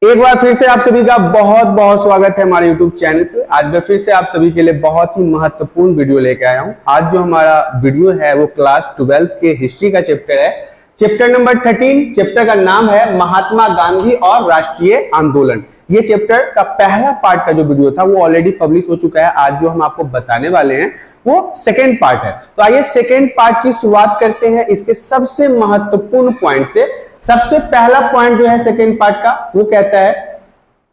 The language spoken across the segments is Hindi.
एक बार फिर से आप सभी का बहुत बहुत स्वागत है हमारे YouTube चैनल पे। आज मैं फिर से आप सभी के लिए बहुत ही महत्वपूर्ण वीडियो लेके आया हूँ। आज जो हमारा वीडियो है वो क्लास 12 के हिस्ट्री का चैप्टर है, चैप्टर नंबर 13। चैप्टर का नाम है महात्मा गांधी और राष्ट्रीय आंदोलन। ये चैप्टर का पहला पार्ट का जो वीडियो था वो ऑलरेडी पब्लिश हो चुका है। आज जो हम आपको बताने वाले हैं वो सेकेंड पार्ट है। तो आइए सेकेंड पार्ट की शुरुआत करते हैं इसके सबसे महत्वपूर्ण पॉइंट से। सबसे पहला पॉइंट जो है सेकेंड पार्ट का वो कहता है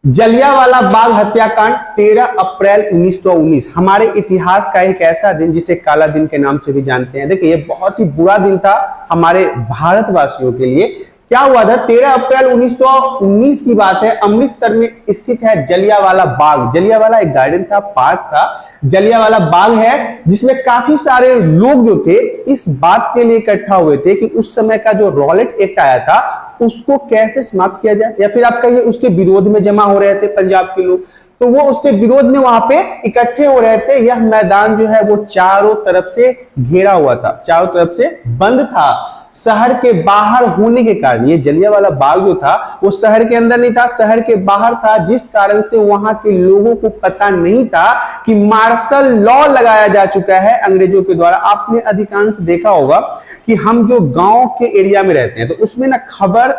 जलियांवाला बाग हत्याकांड 13 अप्रैल 1919 हमारे इतिहास का एक ऐसा दिन जिसे काला दिन के नाम से भी जानते हैं। देखिए ये बहुत ही बुरा दिन था हमारे भारतवासियों के लिए। क्या हुआ था? 13 अप्रैल 1919 की बात है। अमृतसर में स्थित है जलियांवाला बाग। जलियांवाला एक गार्डन था, पार्क था, जलियांवाला बाग है, जिसमें काफी सारे लोग जो थे इस बात के लिए इकट्ठा हुए थे कि उस समय का जो रॉलेट एक्ट आया था उसको कैसे समाप्त किया जाए, या फिर आप कहिए उसके विरोध में जमा हो रहे थे पंजाब के लोग। तो वो उसके विरोध में वहां पे इकट्ठे हो रहे थे। यह मैदान जो है वो चारों तरफ से घेरा हुआ था, चारों तरफ से बंद था। शहर के बाहर होने के कारण ये जलियांवाला बाग जो था वो शहर के अंदर नहीं था, शहर के बाहर था, जिस कारण से वहां के लोगों को पता नहीं था कि मार्शल लॉ लगाया जा चुका है अंग्रेजों के द्वारा। आपने अधिकांश देखा होगा कि हम जो गांव के एरिया में रहते हैं तो उसमें ना खबर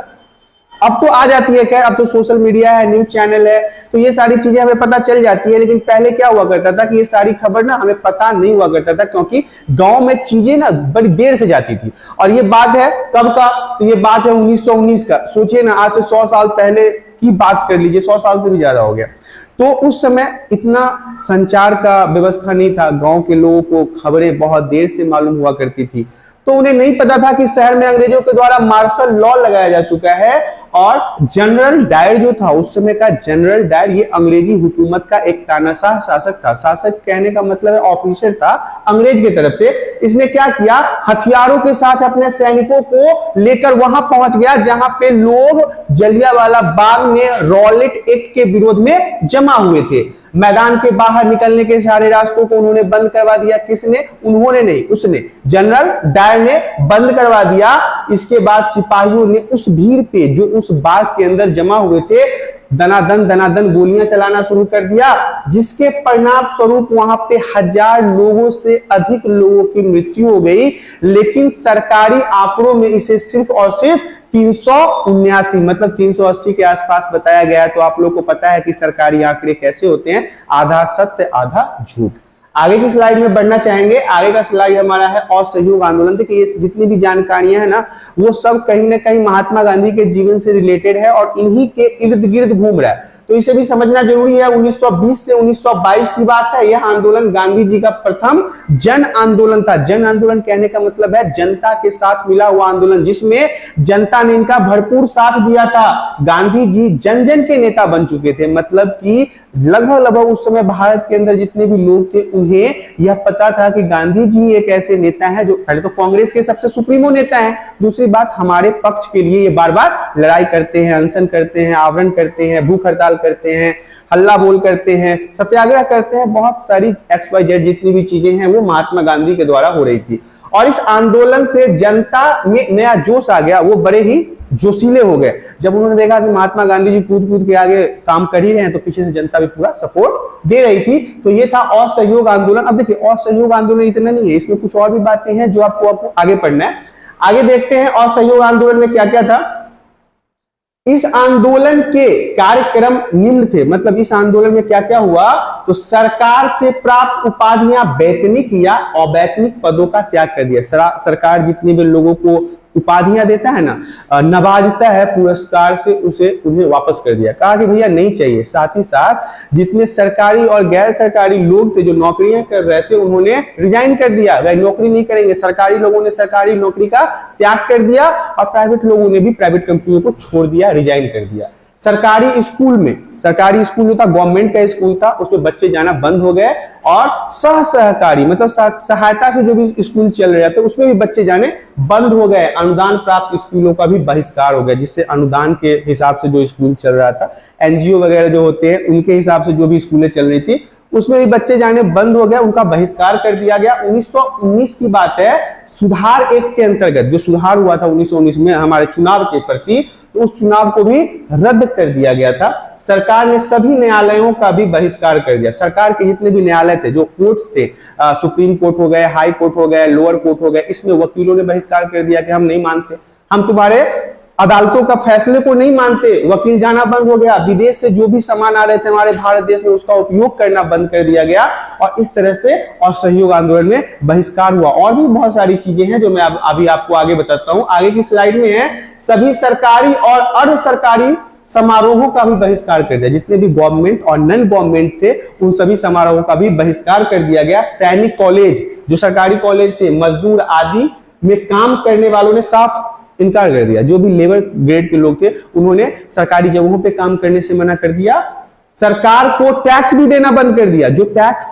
अब तो आ जाती है, खैर अब तो सोशल मीडिया है, न्यूज चैनल है, तो ये सारी चीजें हमें पता चल जाती है। लेकिन पहले क्या हुआ करता था कि ये सारी खबर ना हमें पता नहीं हुआ करता था, क्योंकि गांव में चीजें ना बड़ी देर से जाती थी। और ये बात है कब का? तो ये बात है 1919 का। सोचिए ना, आज से 100 साल पहले की बात कर लीजिए, 100 साल से भी ज्यादा हो गया। तो उस समय इतना संचार का व्यवस्था नहीं था, गांव के लोगों को खबरें बहुत देर से मालूम हुआ करती थी। तो उन्हें नहीं पता था कि शहर में अंग्रेजों के द्वारा मार्शल लॉ लगाया जा चुका है। और जनरल डायर जो था उस समय का, जनरल डायर ये अंग्रेजी हुकूमत का एक तानाशाह शासक था। शासक कहने का मतलब है ऑफिसर था अंग्रेज की तरफ से। इसने क्या किया, हथियारों के साथ अपने सैनिकों को लेकर वहां पहुंच गया जहां पे लोग जलियांवाला बाग में रॉलेट एक्ट के विरोध में जमा हुए थे। मैदान के बाहर निकलने के सारे रास्तों को उन्होंने बंद करवा दिया। किसने? उन्होंने नहीं, उसने, जनरल डायर ने बंद करवा दिया। इसके बाद सिपाहियों ने उस भीड़ पे जो उस बाग के अंदर जमा हुए थे दनादन गोलियां चलाना शुरू कर दिया, जिसके परिणाम स्वरूप वहां पे 1000 लोगों से अधिक लोगों की मृत्यु हो गई। लेकिन सरकारी आंकड़ों में इसे सिर्फ और सिर्फ 379 मतलब 380 के आसपास बताया गया। तो आप लोग को पता है कि सरकारी आंकड़े कैसे होते हैं, आधा सत्य आधा झूठ। आगे की स्लाइड में बढ़ना चाहेंगे। आगे का स्लाइड हमारा है असहयोग आंदोलन। देखिए ये जितनी भी जानकारियां है ना वो सब कहीं ना कहीं महात्मा गांधी के जीवन से रिलेटेड है और इन्हीं के इर्द गिर्द घूम रहा है, तो इसे भी समझना जरूरी है। 1920 से 1922 की बात है। यह आंदोलन गांधी जी का प्रथम जन आंदोलन था। जन आंदोलन कहने का मतलब है जनता के साथ मिला हुआ आंदोलन, जिसमें जनता ने इनका भरपूर साथ दिया था। गांधी जी जन जन के नेता बन चुके थे, मतलब कि लगभग उस समय भारत के अंदर जितने भी लोग थे उन्हें यह पता था कि गांधी जी एक ऐसे नेता हैं जो पहले तो कांग्रेस के सबसे सुप्रीमो नेता हैं, दूसरी बात हमारे पक्ष के लिए ये बार बार लड़ाई करते हैं, अनशन करते हैं, आवरण करते हैं, भूख हड़ताल करते हैं, हल्ला बोल करते हैं, सत्याग्रह करते हैं। बहुत सारी XYZ जितनी भी चीजें हैं वो महात्मा गांधी के द्वारा हो रही थी। और इस आंदोलन से जनता में नया जोश आ गया, वो बड़े ही जोशीले हो गए जब उन्होंने देखा कि महात्मा गांधी जी कूद कूद के आगे काम कर ही रहे हैं, तो पीछे से जनता भी पूरा सपोर्ट दे रही थी। तो ये था असहयोग आंदोलन। अब देखिए असहयोग आंदोलन इतना नहीं है, इसमें कुछ और भी बातें हैं जो आपको आगे पढ़ना है। आगे देखते हैं असहयोग आंदोलन में क्या क्या था। इस आंदोलन के कार्यक्रम निम्न थे, मतलब इस आंदोलन में क्या क्या हुआ, तो सरकार से प्राप्त उपाधियां वैतनिक या अवैतनिक पदों का त्याग कर दिया। सरकार जितने भी लोगों को उपाधियां देता है ना, नवाजता है पुरस्कार से, उसे उन्हें वापस कर दिया। कहा कि भैया नहीं चाहिए। साथ ही साथ जितने सरकारी और गैर सरकारी लोग थे जो नौकरियां कर रहे थे उन्होंने रिजाइन कर दिया, वह नौकरी नहीं करेंगे। सरकारी लोगों ने सरकारी नौकरी का त्याग कर दिया और प्राइवेट लोगों ने भी प्राइवेट कंपनियों को छोड़ दिया, रिजाइन कर दिया। सरकारी स्कूल में, सरकारी स्कूल जो था गवर्नमेंट का स्कूल था, उसमें बच्चे जाना बंद हो गए। और सहकारी मतलब सहायता से जो भी स्कूल चल रहे थे उसमें भी बच्चे जाने बंद हो गए। अनुदान प्राप्त स्कूलों का भी बहिष्कार हो गया, जिससे अनुदान के हिसाब से जो स्कूल चल रहा था, NGO वगैरह जो होते हैं उनके हिसाब से जो भी स्कूलें चल रही थी उसमें भी बच्चे जाने बंद हो गए, उनका बहिष्कार कर दिया गया। 1919 की बात है, सुधार एक्ट के अंतर्गत जो सुधार हुआ था 1919 में हमारे चुनाव के प्रति, तो उस चुनाव को भी रद्द कर दिया गया था। सरकार ने सभी न्यायालयों का भी बहिष्कार कर दिया। सरकार के जितने भी न्यायालय थे, जो कोर्ट्स थे, सुप्रीम कोर्ट हो गए, हाई कोर्ट हो गए, लोअर कोर्ट हो गए, इसमें वकीलों ने बहिष्कार कर दिया कि हम नहीं मानते, हम तुम्हारे अदालतों का फैसले को नहीं मानते। वकील जाना बंद हो गया। विदेश से जो भी सामान आ रहे थे हमारे भारत देश में, उसका उपयोग करना बंद कर दिया गया। और इस तरह से असहयोग आंदोलन में बहिष्कार हुआ। और भी बहुत सारी चीजें हैं जो मैं अभी आपको आगे बताता हूं। आगे की स्लाइड में है, सभी सरकारी और अर्ध सरकारी समारोहों का भी बहिष्कार कर दिया। जितने भी गवर्नमेंट और नॉन गवर्नमेंट थे, उन सभी समारोहों का भी बहिष्कार कर दिया गया। सैनिक कॉलेज, जो सरकारी कॉलेज थे, मजदूर आदि में काम करने वालों ने साफ इनकार कर दिया। जो भी लेबर ग्रेड के लोग थे, उन्होंने सरकारी जगहों पे काम करने से मना कर दिया। सरकार को टैक्स भी देना बंद कर दिया। जो टैक्स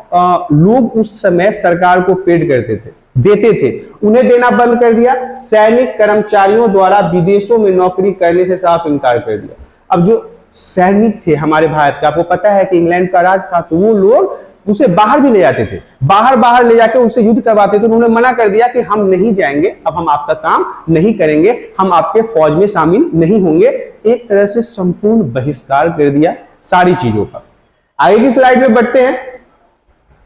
लोग उस समय सरकार को पेड करते थे, देते थे, उन्हें देना बंद कर दिया। सैनिक कर्मचारियों द्वारा विदेशों में नौकरी करने से साफ इनकार कर दिया। अब जो सैनिक थे हमारे भारत का, आपको पता है कि इंग्लैंड का राज था, तो वो लोग उसे बाहर भी ले जाते थे, बाहर ले जाकर उससे युद्ध करवाते थे। उन्होंने मना कर दिया कि हम नहीं जाएंगे, अब हम आपका काम नहीं करेंगे, हम आपके फौज में शामिल नहीं होंगे। एक तरह से संपूर्ण बहिष्कार कर दिया सारी चीजों का। आगे की स्लाइड में बढ़ते हैं।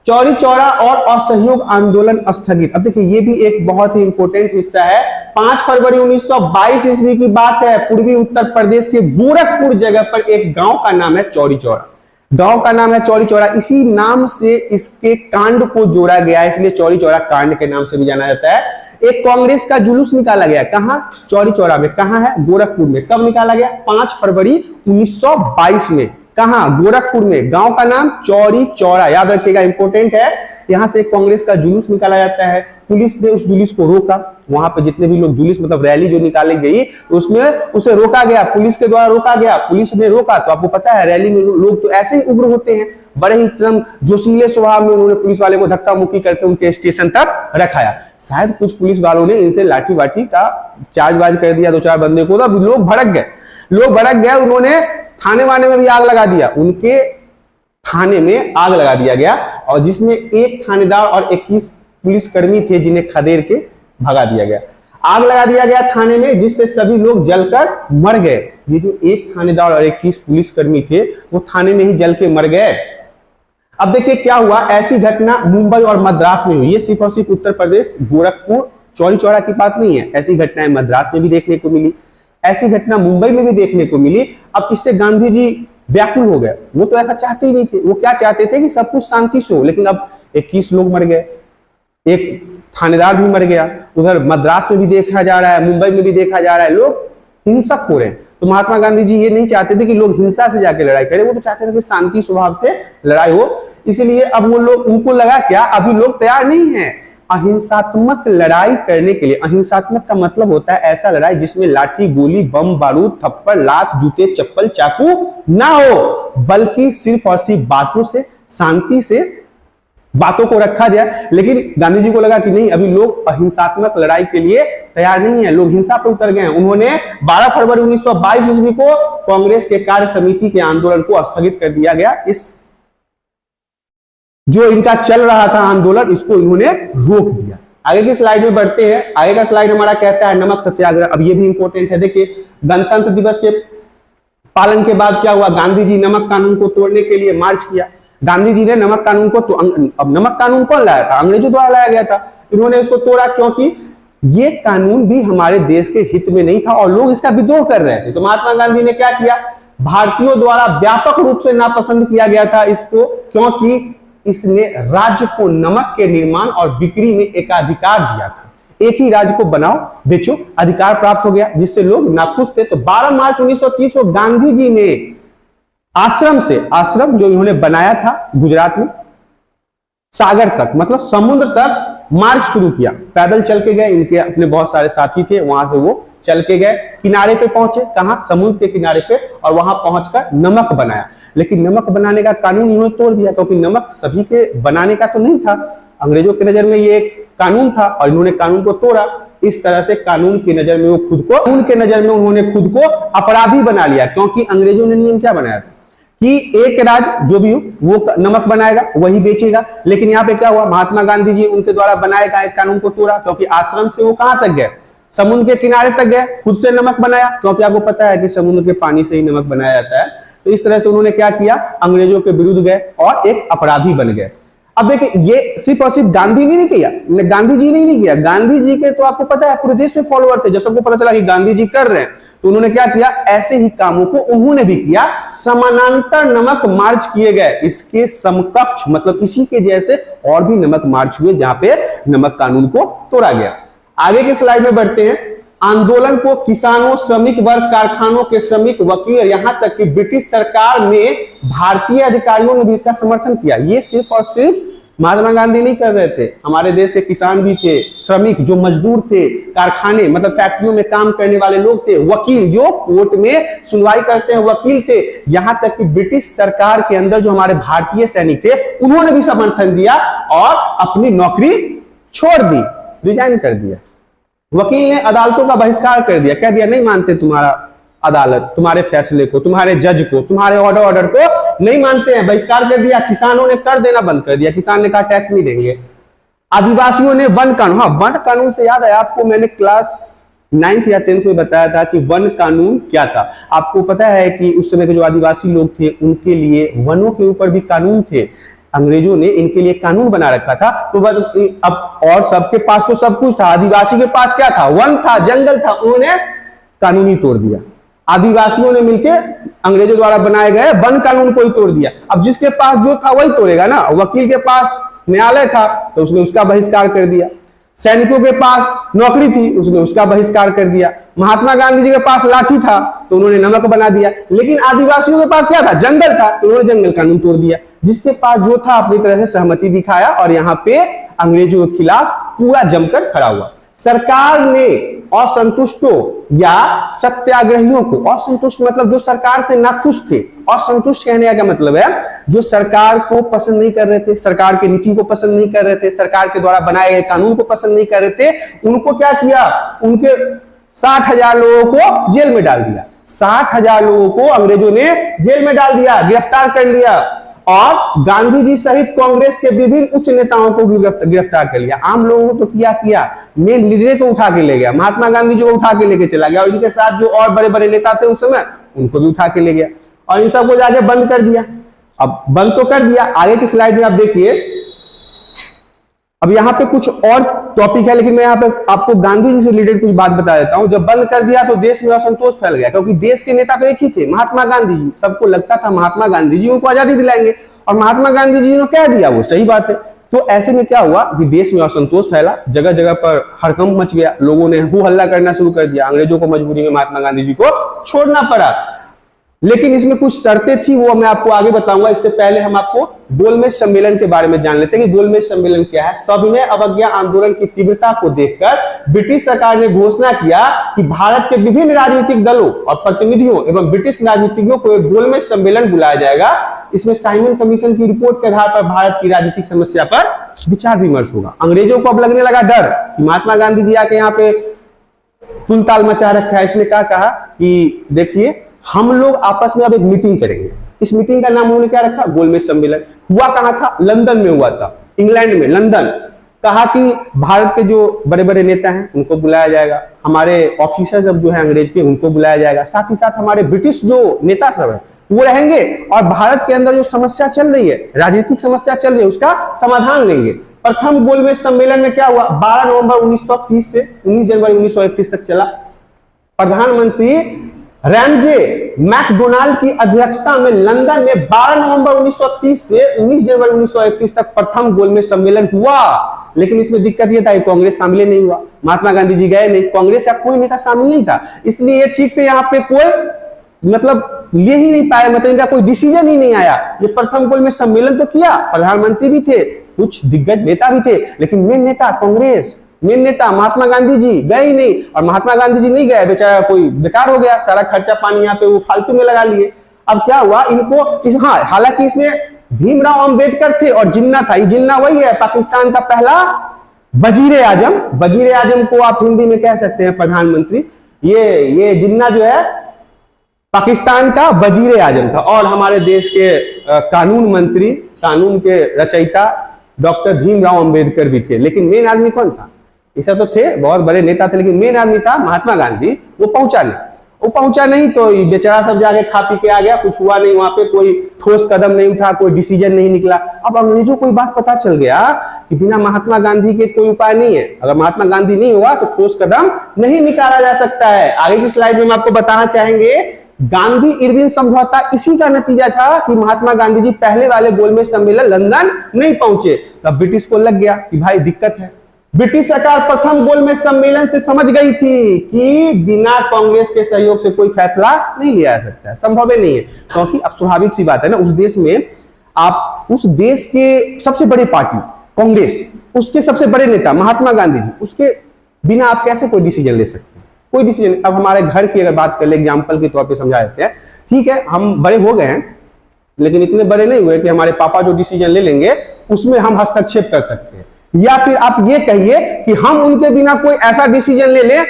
चौरी चौरा और असहयोग आंदोलन स्थगित। अब देखिए, ये भी एक बहुत ही इंपॉर्टेंट हिस्सा है। 5 फरवरी 1922 ईस्वी की बात है। पूर्वी उत्तर प्रदेश के गोरखपुर जगह पर एक गांव का नाम है चौरी चौरा। गांव का नाम है चौरी चौरा। इसी नाम से इसके कांड को जोड़ा गया है, इसलिए चौरी चौरा कांड के नाम से भी जाना जाता है। एक कांग्रेस का जुलूस निकाला गया। कहां? चौरी चौरा में। कहां है? गोरखपुर में। कब निकाला गया? 5 फरवरी 1922 में। कहां? गोरखपुर में। गांव का नाम चौरी चौरा, याद रखिएगा, इंपॉर्टेंट है। यहां से कांग्रेस का जुलूस निकाला जाता है। पुलिस ने उस जुलूस को रोका। वहां पे जितने भी लोग जुलूस मतलब रैली जो निकाली गई, उसमें उसे रोका गया, पुलिस के द्वारा रोका गया। पुलिस ने रोका तो आपको पता है रैली में लोग तो ऐसे ही उग्र होते हैं, बड़े ही एकदम जोशीले स्वभाव में उन्होंने पुलिस वाले को धक्का मुक्की करके उनके स्टेशन तक रखाया। शायद कुछ पुलिस वालों ने इनसे लाठी वाठी का चार्जबाज कर दिया 2-4 बंदे को, तो लोग भड़क गए। उन्होंने थाने वाने में भी आग लगा दिया। उनके थाने में आग लगा दिया गया, और जिसमें एक थानेदार और 21 पुलिसकर्मी थे जिन्हें खदेड़ के भगा दिया गया। आग लगा दिया गया थाने में, जिससे सभी लोग जलकर मर गए। ये जो एक थानेदार और 21 पुलिसकर्मी थे, वो थाने में ही जल के मर गए। अब देखिए क्या हुआ। ऐसी घटना मुंबई और मद्रास में हुई। ये सिर्फ और सिर्फ उत्तर प्रदेश गोरखपुर चौरी चौरा की बात नहीं है। ऐसी घटनाएं मद्रास में भी देखने को मिली, ऐसी घटना मुंबई में भी देखने को मिली। अब इससे गांधी जी व्याकुल हो गए। वो तो ऐसा चाहते ही नहीं थे। वो क्या चाहते थे कि सब कुछ शांति से हो, लेकिन अब 21 लोग मर गए, एक थानेदार भी मर गया। उधर मद्रास में भी देखा जा रहा है, मुंबई में भी देखा जा रहा है, लोग हिंसक हो रहे हैं। तो महात्मा गांधी जी ये नहीं चाहते थे कि लोग हिंसा से जाके लड़ाई करें, वो तो चाहते थे कि शांति स्वभाव से लड़ाई हो। इसलिए अब वो लोग, उनको लगा क्या, अभी लोग तैयार नहीं है अहिंसात्मक लड़ाई करने के लिए। अहिंसात्मक का मतलब होता है ऐसा लड़ाई जिसमें लाठी, गोली, बम, बारूद, थप्पड़, लात, जूते, चप्पल, चाकू ना हो, बल्कि सिर्फ और सिर्फ बातों से, शांति से बातों को रखा जाए। लेकिन गांधी जी को लगा कि नहीं, अभी लोग अहिंसात्मक लड़ाई के लिए तैयार नहीं है, लोग हिंसा पर उतर गए हैं। उन्होंने 12 फरवरी 1922 ईस्वी को कांग्रेस के कार्य समिति के आंदोलन को स्थगित कर दिया गया। इस जो इनका चल रहा था आंदोलन, इसको इन्होंने रोक दिया। आगे की स्लाइड में बढ़ते हैं। आगे का स्लाइड हमारा कहता है नमक सत्याग्रह। अब ये भी इंपॉर्टेंट है। देखिए, गणतंत्र दिवस के पालन के बाद क्या हुआ, गांधी जी नमक कानून को तोड़ने के लिए मार्च किया। गांधी जी ने नमक कानून को, अब नमक कानून कौन लाया था? अंग्रेजों द्वारा लाया गया था। इन्होंने इसको तोड़ा क्योंकि ये कानून भी हमारे देश के हित में नहीं था और लोग इसका विद्रोह कर रहे थे। तो महात्मा गांधी ने क्या किया, भारतीयों द्वारा व्यापक रूप से नापसंद किया गया था इसको, क्योंकि इसने राज्य को नमक के निर्माण और बिक्री में एकाधिकार दिया था। एक ही राज्य को बनाओ, बेचो, अधिकार प्राप्त हो गया, जिससे लोग नाखुश थे। तो 12 मार्च 1930 को गांधी जी ने आश्रम जो इन्होंने बनाया था गुजरात में, सागर तक मतलब समुद्र तक मार्च शुरू किया। पैदल चल के गए, इनके अपने बहुत सारे साथी थे, वहां से वो चल के गए, किनारे पे पहुंचे, कहां, समुद्र के किनारे पे, और वहां पहुंचकर नमक बनाया। लेकिन नमक बनाने का कानून इन्होंने तोड़ दिया, क्योंकि नमक सभी के बनाने का तो नहीं था। अंग्रेजों की नजर में ये एक कानून था और इन्होंने कानून को तोड़ा। इस तरह से कानून की नजर में उन्होंने खुद को अपराधी बना लिया, क्योंकि अंग्रेजों ने नियम क्या बनाया था कि एक राज्य जो भी हो वो नमक बनाएगा वही बेचेगा। लेकिन यहाँ पे क्या हुआ, महात्मा गांधी जी उनके द्वारा बनाए गए कानून को तोड़ा, क्योंकि आश्रम से वो कहां तक गए, समुद्र के किनारे तक गए, खुद से नमक बनाया, क्योंकि आपको पता है कि समुद्र के पानी से ही नमक बनाया जाता है। तो इस तरह से उन्होंने क्या किया, अंग्रेजों के विरुद्ध गए और एक अपराधी बन गए। अब देखिए, ये सिर्फ और सिर्फ गांधी जी ने किया, गांधी जी ने नहीं किया, गांधी जी के तो आपको पता है पूरे देश में फॉलोअर थे। जब सबको पता चला कि गांधी जी कर रहे हैं तो उन्होंने क्या किया, ऐसे ही कामों को उन्होंने भी किया। समानांतर नमक मार्च किए गए, इसके समकक्ष मतलब इसी के जैसे और भी नमक मार्च हुए जहां पे नमक कानून को तोड़ा गया। आगे के स्लाइड में बढ़ते हैं। आंदोलन को किसानों, श्रमिक वर्ग, कारखानों के श्रमिक, वकील, यहां तक कि ब्रिटिश सरकार में भारतीय अधिकारियों ने भी इसका समर्थन किया। ये सिर्फ और सिर्फ महात्मा गांधी नहीं कर रहे थे, हमारे देश के किसान भी थे, श्रमिक जो मजदूर थे, कारखाने मतलब फैक्ट्रियों में काम करने वाले लोग थे, वकील जो कोर्ट में सुनवाई करते हैं वकील थे, यहां तक कि ब्रिटिश सरकार के अंदर जो हमारे भारतीय सैनिक थे उन्होंने भी समर्थन दिया और अपनी नौकरी छोड़ दी, रिजाइन कर दिया। वकील ने अदालतों का बहिष्कार कर दिया, कह दिया नहीं मानते तुम्हारा अदालत, तुम्हारे फैसले को, तुम्हारे जज को, तुम्हारे ऑर्डर को नहीं मानते हैं, बहिष्कार कर दिया। किसानों ने कर देना बंद कर दिया, किसान ने कहा टैक्स नहीं देंगे। आदिवासियों ने वन कानून, हाँ वन कानून से याद है आपको, मैंने क्लास 9th या 10th में बताया था कि वन कानून क्या था। आपको पता है कि उस समय के जो आदिवासी लोग थे उनके लिए वनों के ऊपर भी कानून थे, अंग्रेजों ने इनके लिए कानून बना रखा था। तो अब और सबके पास तो सब कुछ था, आदिवासी के पास क्या था, वन था, जंगल था, उन्होंने कानून ही तोड़ दिया। आदिवासियों ने मिलकर अंग्रेजों द्वारा बनाए गए वन कानून को ही तोड़ दिया। अब जिसके पास जो था वही तोड़ेगा ना, वकील के पास न्यायालय था तो उसने उसका बहिष्कार कर दिया, सैनिकों के पास नौकरी थी उसने उसका बहिष्कार कर दिया, महात्मा गांधी जी के पास लाठी था तो उन्होंने नमक बना दिया। लेकिन आदिवासियों के पास क्या था, जंगल था, तो उन्होंने जंगल कानून तोड़ दिया। जिसके पास जो था अपनी तरह से सहमति दिखाया और यहाँ पे अंग्रेजों के खिलाफ पूरा जमकर खड़ा हुआ। सरकार ने असंतुष्टों या सत्याग्रहियों को, असंतुष्ट मतलब जो सरकार से नाखुश थे, असंतुष्ट कहने का क्या मतलब है, जो सरकार को पसंद नहीं कर रहे थे, सरकार की नीति को पसंद नहीं कर रहे थे, सरकार के द्वारा बनाए गए कानून को पसंद नहीं कर रहे थे, उनको क्या किया, उनके 60,000 लोगों को जेल में डाल दिया। 60,000 लोगों को अंग्रेजों ने जेल में डाल दिया, गिरफ्तार कर लिया और गांधी जी सहित कांग्रेस के विभिन्न उच्च नेताओं को भी गिरफ्तार कर लिया। आम लोगों को तो किया मेन लीडर को उठा के ले गया, महात्मा गांधी जी को उठा के लेके चला गया और इनके साथ जो और बड़े बड़े नेता थे उस समय उनको भी उठा के ले गया और इन सबको जाके बंद कर दिया। अब बंद तो कर दिया, आगे की स्लाइड में आप देखिए। अब यहाँ पे कुछ और टॉपिक है लेकिन मैं यहाँ पे आपको गांधी जी से रिलेटेड कुछ बात बता देता हूँ। जब बंद कर दिया तो देश में असंतोष फैल गया, क्योंकि देश के नेता तो एक ही थे, महात्मा गांधी जी। सबको लगता था महात्मा गांधी जी उनको आजादी दिलाएंगे और महात्मा गांधी जी ने कह दिया, वो सही बात है। तो ऐसे में क्या हुआ कि देश में असंतोष फैला, जगह जगह पर हड़कंप मच गया, लोगों ने हू हल्ला करना शुरू कर दिया, अंग्रेजों को मजबूरी में महात्मा गांधी जी को छोड़ना पड़ा। लेकिन इसमें कुछ शर्तें थी, वो मैं आपको आगे बताऊंगा। इससे पहले हम आपको गोलमेज सम्मेलन के बारे में जान लेते हैं कि गोलमेज सम्मेलन क्या है। सविनय अवज्ञा आंदोलन की तीव्रता को देखकर ब्रिटिश सरकार ने घोषणा किया कि भारत के विभिन्न राजनीतिक दलों और प्रतिनिधियों एवं ब्रिटिश राजनीतिज्ञों को एक गोलमेज सम्मेलन बुलाया जाएगा। इसमें साइमन कमीशन की रिपोर्ट के आधार पर भारत की राजनीतिक समस्या पर विचार विमर्श होगा। अंग्रेजों को अब लगने लगा डर कि महात्मा गांधी जी आके यहाँ पे तुलताल मचा रखा है। इसने क्या कहा कि देखिए हम लोग आपस में अब एक मीटिंग करेंगे। इस मीटिंग का नाम उन्होंने क्या रखा, गोलमेज सम्मेलन। हुआ कहां था, लंदन में हुआ था, इंग्लैंड में, लंदन। कहा कि भारत के जो बड़े बड़े नेता हैं उनको बुलाया जाएगा, हमारे ऑफिसर्स अब जो है अंग्रेज के उनको बुलाया जाएगा, साथ ही साथ हमारे ब्रिटिश जो नेता सब है वो रहेंगे और भारत के अंदर जो समस्या चल रही है, राजनीतिक समस्या चल रही है, उसका समाधान लेंगे। प्रथम गोलमेज सम्मेलन में क्या हुआ, 12 नवंबर 1930 से 19 जनवरी 1931 तक चला। प्रधानमंत्री रैमजे मैकडोनाल्ड की अध्यक्षता में लंदन में 12 नवंबर 1930 से 19 जनवरी 1931 तक प्रथम गोलमेज सम्मेलन हुआ। लेकिन इसमें दिक्कत यह था कि कांग्रेस शामिल नहीं हुआ, महात्मा गांधी जी गए नहीं, कांग्रेस का कोई नेता शामिल नहीं था, इसलिए ठीक से यहाँ पे कोई मतलब ले ही नहीं पाया, मतलब इनका कोई डिसीजन ही नहीं आया। ये प्रथम गोलमेज सम्मेलन तो किया, प्रधानमंत्री भी थे, कुछ दिग्गज नेता भी थे, लेकिन मेन नेता कांग्रेस, मेन नेता महात्मा गांधी जी गए ही नहीं। और महात्मा गांधी जी नहीं गए, बेचारा कोई बेकार हो गया, सारा खर्चा पानी यहाँ पे वो फालतू में लगा लिए। अब क्या हुआ इनको हाँ, हालांकि इसमें भीमराव अंबेडकर थे और जिन्ना था। ये जिन्ना वही है पाकिस्तान का पहला वजीर आजम। वजीर आजम को आप हिंदी में कह सकते हैं प्रधानमंत्री। ये जिन्ना जो है पाकिस्तान का वजीर आजम था और हमारे देश के कानून मंत्री, कानून के रचयिता डॉक्टर भीमराव अंबेडकर भी थे। लेकिन मेन आदमी कौन था? ये सब तो थे, बहुत बड़े नेता थे, लेकिन मेन आदमी था महात्मा गांधी। वो पहुंचा नहीं तो ये बेचारा सब जाके खा पी के आ गया, कुछ हुआ नहीं, वहां पे कोई ठोस कदम नहीं उठा, कोई डिसीजन नहीं निकला। अब अंग्रेजों को बात पता चल गया कि बिना महात्मा गांधी के कोई उपाय नहीं है, अगर महात्मा गांधी नहीं हुआ तो ठोस कदम नहीं निकाला जा सकता है। आगे की स्लाइड में हम आपको बताना चाहेंगे, गांधी इरविन समझौता इसी का नतीजा था कि महात्मा गांधी जी पहले वाले गोलमेज सम्मेलन लंदन नहीं पहुंचे। तब ब्रिटिश को लग गया कि भाई दिक्कत है। ब्रिटिश सरकार प्रथम गोलमेज सम्मेलन से समझ गई थी कि बिना कांग्रेस के सहयोग से कोई फैसला नहीं लिया जा सकता है, संभव ही नहीं है। क्योंकि अब स्वाभाविक सी बात है ना, उस देश में आप उस देश के सबसे बड़ी पार्टी कांग्रेस, उसके सबसे बड़े नेता महात्मा गांधी जी, उसके बिना आप कैसे कोई डिसीजन ले सकते हैं? कोई डिसीजन। अब हमारे घर की अगर बात कर ले, एग्जाम्पल के तौर पर समझा देते हैं। ठीक है, हम बड़े हो गए हैं, लेकिन इतने बड़े नहीं हुए कि हमारे पापा जो डिसीजन ले लेंगे उसमें हम हस्तक्षेप कर सकते हैं। या फिर आप ये कहिए कि हम उनके बिना कोई ऐसा डिसीजन ले लें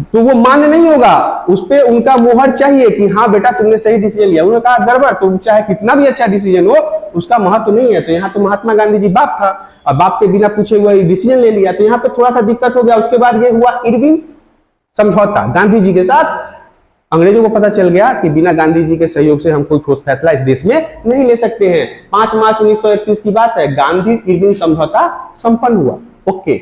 तो वो मान्य नहीं होगा, उस पे उनका मोहर चाहिए कि हाँ बेटा तुमने सही डिसीजन लिया। उन्होंने कहा गड़बड़, तो चाहे कितना भी अच्छा डिसीजन हो उसका महत्व तो नहीं है। तो यहाँ तो महात्मा गांधी जी बाप था और बाप के बिना पूछे हुए डिसीजन ले लिया, तो यहाँ पे थोड़ा सा दिक्कत हो गया। उसके बाद ये हुआ इरविन समझौता गांधी जी के साथ। अंग्रेजों को पता चल गया कि बिना गांधी जी के सहयोग से हम कोई ठोस फैसला इस देश में नहीं ले सकते हैं। 5 मार्च 1931 की बात है, गांधी इरविन समझौता संपन्न हुआ। ओके,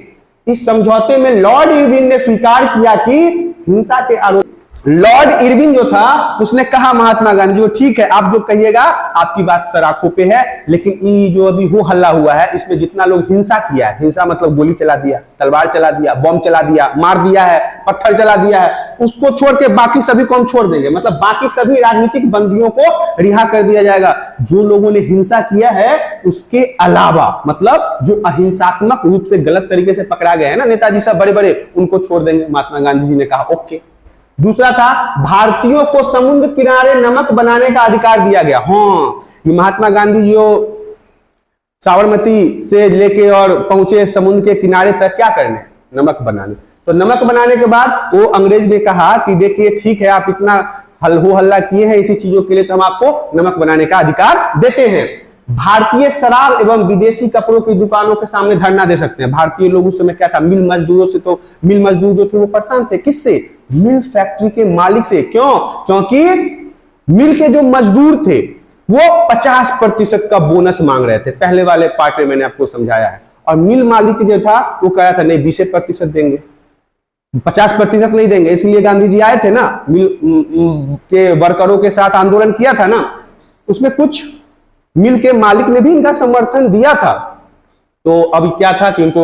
इस समझौते में लॉर्ड इरविन ने स्वीकार किया कि हिंसा के आरोप, लॉर्ड इरविन जो था उसने कहा महात्मा गांधी को, ठीक है आप जो कहिएगा आपकी बात सर आंखों पे है, लेकिन ये जो अभी हो हल्ला हुआ है इसमें जितना लोग हिंसा किया है, हिंसा मतलब गोली चला दिया, तलवार चला दिया, बम चला दिया, मार दिया है, पत्थर चला दिया है, उसको छोड़ के बाकी सभी को हम छोड़ देंगे। मतलब बाकी सभी राजनीतिक बंदियों को रिहा कर दिया जाएगा। जो लोगों ने हिंसा किया है उसके अलावा, मतलब जो अहिंसात्मक रूप से गलत तरीके से पकड़ा गया है ना नेताजी सब बड़े बड़े, उनको छोड़ देंगे। महात्मा गांधी जी ने कहा ओके। दूसरा था भारतीयों को समुद्र किनारे नमक बनाने का अधिकार दिया गया। हाँ, ये महात्मा गांधी जो साबरमती से लेके और पहुंचे समुद्र के किनारे तक क्या करने, नमक बनाने। तो नमक बनाने के बाद वो अंग्रेज ने कहा कि देखिए ठीक है आप इतना हो हल्ला किए हैं इसी चीजों के लिए, तो हम आपको नमक बनाने का अधिकार देते हैं। भारतीय शराब एवं विदेशी कपड़ों की दुकानों के सामने धरना दे सकते हैं। भारतीय लोग उस समय क्या था, मिल मजदूरों से, तो मिल मजदूर जो थे वो परेशान थे। किससे? मिल फैक्ट्री के मालिक से। क्यों? क्योंकि मिल के जो मजदूर थे वो 50% का बोनस मांग रहे थे। पहले वाले पार्ट में मैंने आपको समझाया है। और मिल मालिक जो था वो कह रहा था नहीं 20% देंगे, 50% नहीं देंगे। इसलिए गांधी जी आए थे ना, मिल के वर्करों के साथ आंदोलन किया था ना, उसमें कुछ मिल के मालिक ने भी इनका समर्थन दिया था। तो अब क्या था कि इनको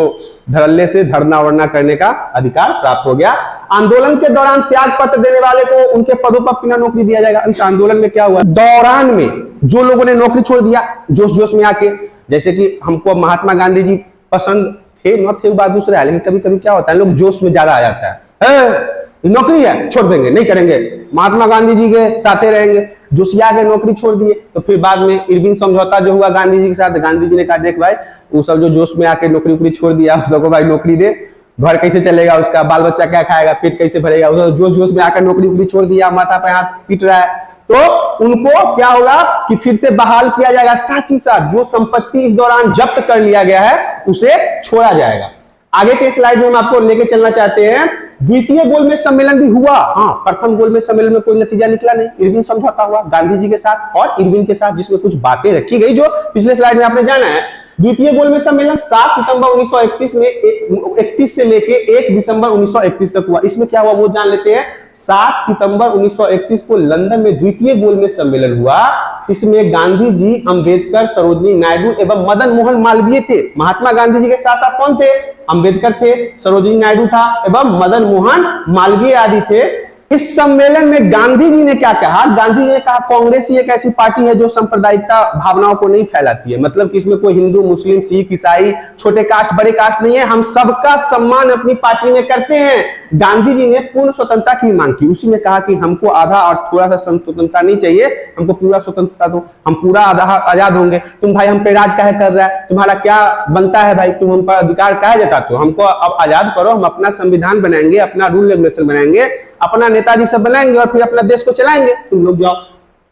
धरल्ले से धरना वरना करने का अधिकार प्राप्त हो गया। आंदोलन के दौरान त्याग पत्र देने वाले को उनके पदों पर बिना नौकरी दिया जाएगा। इस आंदोलन में क्या हुआ, दौरान में जो लोगों ने नौकरी छोड़ दिया जोश जोश में आके, जैसे कि हमको महात्मा गांधी जी पसंद थे न थे बात दूसरा है, लेकिन कभी कभी क्या होता है लोग जोश में ज्यादा आ जाता है, नौकरी है छोड़ देंगे, नहीं करेंगे, महात्मा गांधी जी के साथे रहेंगे। जोशिया के नौकरी छोड़ दिए। तो फिर बाद में इरविन समझौता जो हुआ गांधी जी के साथ, गांधी जी ने कहा देख भाई वो सब जो जोश में आके नौकरी उकरी छोड़ दिया उस सबको भाई नौकरी दे, घर कैसे चलेगा, उसका बाल बच्चा क्या खाएगा, पेट कैसे भरेगा, उस जोश जोश में आकर नौकरी उकरी छोड़ दिया, माथा पे हाथ पीट रहा है, तो उनको क्या होगा कि फिर से बहाल किया जाएगा। साथ ही साथ जो संपत्ति इस दौरान जब्त कर लिया गया है उसे छोड़ा जाएगा। आगे के स्लाइड में हम आपको लेके चलना चाहते हैं। द्वितीय गोलमेज सम्मेलन भी हुआ। हाँ, प्रथम गोलमेज सम्मेलन में कोई नतीजा निकला नहीं। इरविन समझौता हुआ गांधी जी के साथ और इरविन के साथ, जिसमें कुछ बातें रखी गई जो पिछले स्लाइड में आपने जाना है। द्वितीय गोलमेज सम्मेलन 7 सितंबर 1931 में 31 से लेके 1 दिसंबर 1931 तक हुआ। इसमें क्या हुआ वो जान लेते हैं। 7 सितंबर 1931 को लंदन में द्वितीय गोलमेज सम्मेलन हुआ। इसमें गांधी जी, अंबेडकर, सरोजिनी नायडू एवं मदन मोहन मालवीय थे। महात्मा गांधी जी के साथ साथ कौन थे? अंबेडकर थे, सरोजिनी नायडू था एवं मदन मोहन मालवीय आदि थे। इस सम्मेलन में गांधी जी ने क्या कहा? गांधी जी ने कहा कांग्रेस ही एक ऐसी पार्टी है जो सांप्रदायिकता भावनाओं को नहीं फैलाती है। मतलब कि इसमें कोई हिंदू, मुस्लिम, सिख, ईसाई, छोटे कास्ट, बड़े कास्ट नहीं है। हम सबका सम्मान अपनी पार्टी में करते हैं। गांधी जी ने पूर्ण स्वतंत्रता की मांग की। उसी में कहा कि हमको आधा और थोड़ा सा स्वतंत्रता नहीं चाहिए, हमको पूरा स्वतंत्रता दो, हम पूरा आजाद होंगे। तुम भाई हम पे राज काहे कर रहा है, तुम्हारा क्या बनता है भाई, तुम हम पर अधिकार काहे जताते हो, हमको अब आजाद करो, हम अपना संविधान बनाएंगे, अपना रूल रेगुलेशन बनाएंगे, अपना नेताजी सब बनाएंगे और फिर अपना देश को चलाएंगे, तुम लोग जाओ।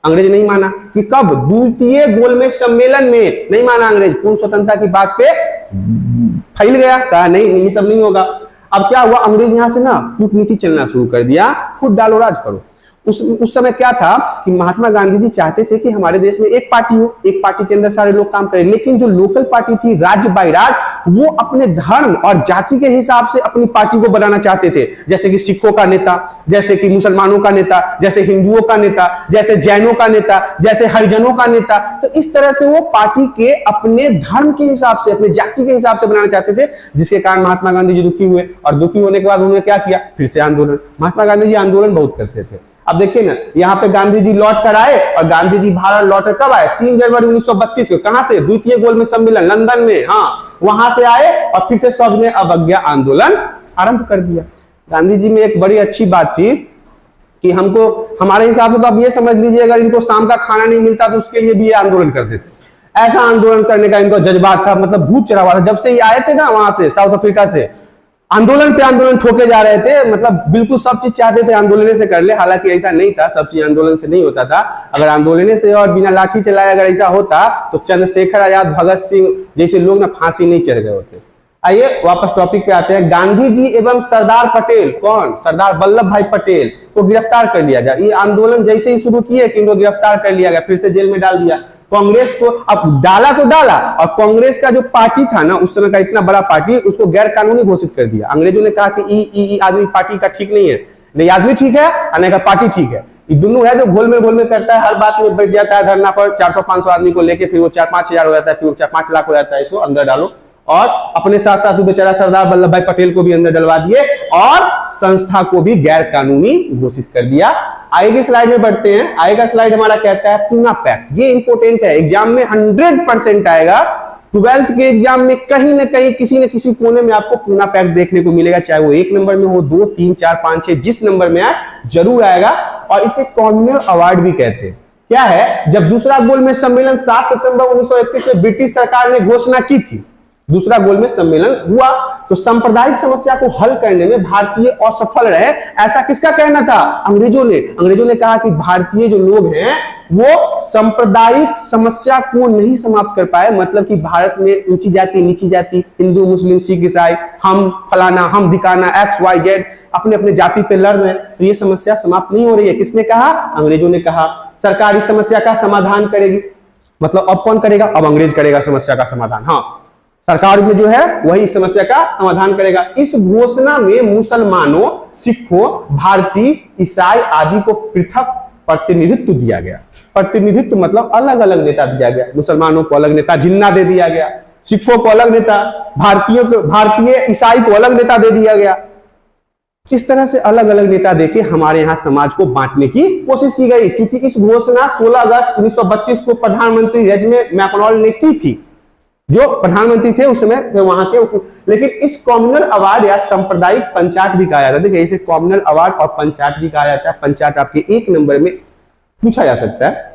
अंग्रेज नहीं माना। कि कब? द्वितीय गोलमेज सम्मेलन में नहीं माना अंग्रेज, पूर्ण स्वतंत्रता की बात पे फैल गया, कहा नहीं ये सब नहीं होगा। अब क्या हुआ, अंग्रेज यहां से ना कूटनीति चलना शुरू कर दिया, खुद डालो राज करो। उस समय क्या था कि महात्मा गांधी जी चाहते थे कि हमारे देश में एक पार्टी हो, एक पार्टी के अंदर सारे लोग काम करें, लेकिन जो लोकल पार्टी थी राज्य बाय राज्य, वो अपने धर्म और जाति के हिसाब से अपनी पार्टी को बनाना चाहते थे। जैसे कि सिखों का नेता, जैसे कि मुसलमानों का नेता, जैसे हिंदुओं का नेता, जैसे जैनों का नेता, जैसे हरिजनों का नेता। तो इस तरह से वो पार्टी के अपने धर्म के हिसाब से, अपने जाति के हिसाब से बनाना चाहते थे, जिसके कारण महात्मा गांधी जी दुखी हुए। और दुखी होने के बाद उन्होंने क्या किया, फिर से आंदोलन। महात्मा गांधी जी आंदोलन बहुत करते थे। अब देखिए ना, यहाँ पे गांधी जी लौट कर आए, और गांधी जी भारत लौट कर कब आए? 3 जनवरी 1932 को। कहां से? द्वितीय गोलमेज सम्मेलन लंदन में, हाँ वहां से आए, और फिर से सबने अवज्ञा आंदोलन आरंभ कर दिया। गांधी जी में एक बड़ी अच्छी बात थी कि हमको, हमारे हिसाब से तो आप ये समझ लीजिए, अगर इनको शाम का खाना नहीं मिलता तो उसके लिए भी ये आंदोलन करते थे। ऐसा आंदोलन करने का इनको जज्बात था, मतलब भूत चढ़ा हुआ था। जब से ये आए थे ना वहां से, साउथ अफ्रीका से, आंदोलन पे आंदोलन ठोके जा रहे थे, मतलब बिल्कुल सब चीज चाहते थे आंदोलन से कर ले। हालांकि ऐसा नहीं था, सब चीज आंदोलन से नहीं होता था। अगर आंदोलन से और बिना लाठी चलाए अगर ऐसा होता तो चंद्रशेखर आजाद, भगत सिंह जैसे लोग ना फांसी नहीं चढ़ गए होते। आइए वापस टॉपिक पे आते हैं। गांधी जी एवं सरदार पटेल, कौन? सरदार वल्लभ भाई पटेल को गिरफ्तार कर लिया गया। ये आंदोलन जैसे ही शुरू किए कि इनको गिरफ्तार कर लिया गया, फिर से जेल में डाल दिया। कांग्रेस को अब डाला तो डाला, और कांग्रेस का जो पार्टी था ना उस समय का, इतना बड़ा पार्टी, उसको गैर कानूनी घोषित कर दिया। अंग्रेजों ने कहा कि ई आदमी पार्टी का ठीक नहीं है, नहीं आदमी ठीक है और नहीं का पार्टी ठीक है। ये दोनों है जो घोल में करता है, हर बात में बैठ जाता है धरना पर, 400-500 आदमी को लेके, फिर वो 4-5 हजार हो जाता है, फिर 4-5 लाख हो जाता है, इसको अंदर डालो। और अपने साथ साथ बेचारा सरदार वल्लभ भाई पटेल को भी अंदर डलवा दिए, और संस्था को भी गैर कानूनी घोषित कर दिया। आगे की स्लाइड में बढ़ते हैं। आएगा स्लाइड हमारा कहता है पूना पैक्ट। ये इंपॉर्टेंट है, एग्जाम में 100% आएगा। 12th के एग्जाम में कहीं ना कहीं, किसी न किसी कोने में आपको पूना पैक्ट देखने को मिलेगा, चाहे वो 1 नंबर में हो, 2, 3, 4, 5, 6, जिस नंबर में आए जरूर आएगा। और इसे कॉमनवेल्थ अवार्ड भी कहते हैं। क्या है? जब दूसरा गोलमेज सम्मेलन 7 सितंबर 1931 में ब्रिटिश सरकार ने घोषणा की थी, दूसरा गोलमेज सम्मेलन हुआ, तो सांप्रदायिक समस्या को हल करने में भारतीय असफल रहे, ऐसा किसका कहना था? अंग्रेजों ने। अंग्रेजों ने कहा कि भारतीय जो लोग हैं वो सांप्रदायिक समस्या को नहीं समाप्त कर पाए, मतलब कि भारत में ऊंची जाति, नीची जाति, हिंदू, मुस्लिम, सिख, ईसाई, हम फलाना, हम ढिकाना, XYZ अपने अपने जाति पे लड़ रहे हैं, तो ये समस्या समाप्त नहीं हो रही है। किसने कहा? अंग्रेजों ने कहा। सरकार इस समस्या का समाधान करेगी, मतलब अब कौन करेगा? अब अंग्रेज करेगा समस्या का समाधान। हाँ, सरकार में जो है वही इस समस्या का समाधान करेगा। इस घोषणा में मुसलमानों, सिखों, भारतीय, ईसाई आदि को पृथक प्रतिनिधित्व दिया गया। प्रतिनिधित्व मतलब अलग अलग नेता दिया गया। मुसलमानों को अलग नेता जिन्ना दे दिया गया, सिखों को अलग नेता, भारतीय ईसाई को अलग नेता दे दिया गया। इस तरह से अलग अलग नेता देके हमारे यहाँ समाज को बांटने की कोशिश की गई। क्योंकि इस घोषणा 16 अगस्त 1932 को प्रधानमंत्री रेजिमेंट मैकडॉनल्ड ने की थी, जो प्रधानमंत्री थे उस समय वहां के। लेकिन इस कॉमनल अवार्ड या सांप्रदायिक पंचायत भी कहा जाता है। देखिए, इसे कॉमनल अवार्ड और पंचायत भी कहा जाता है। पंचायत आपके 1 नंबर में पूछा जा सकता है।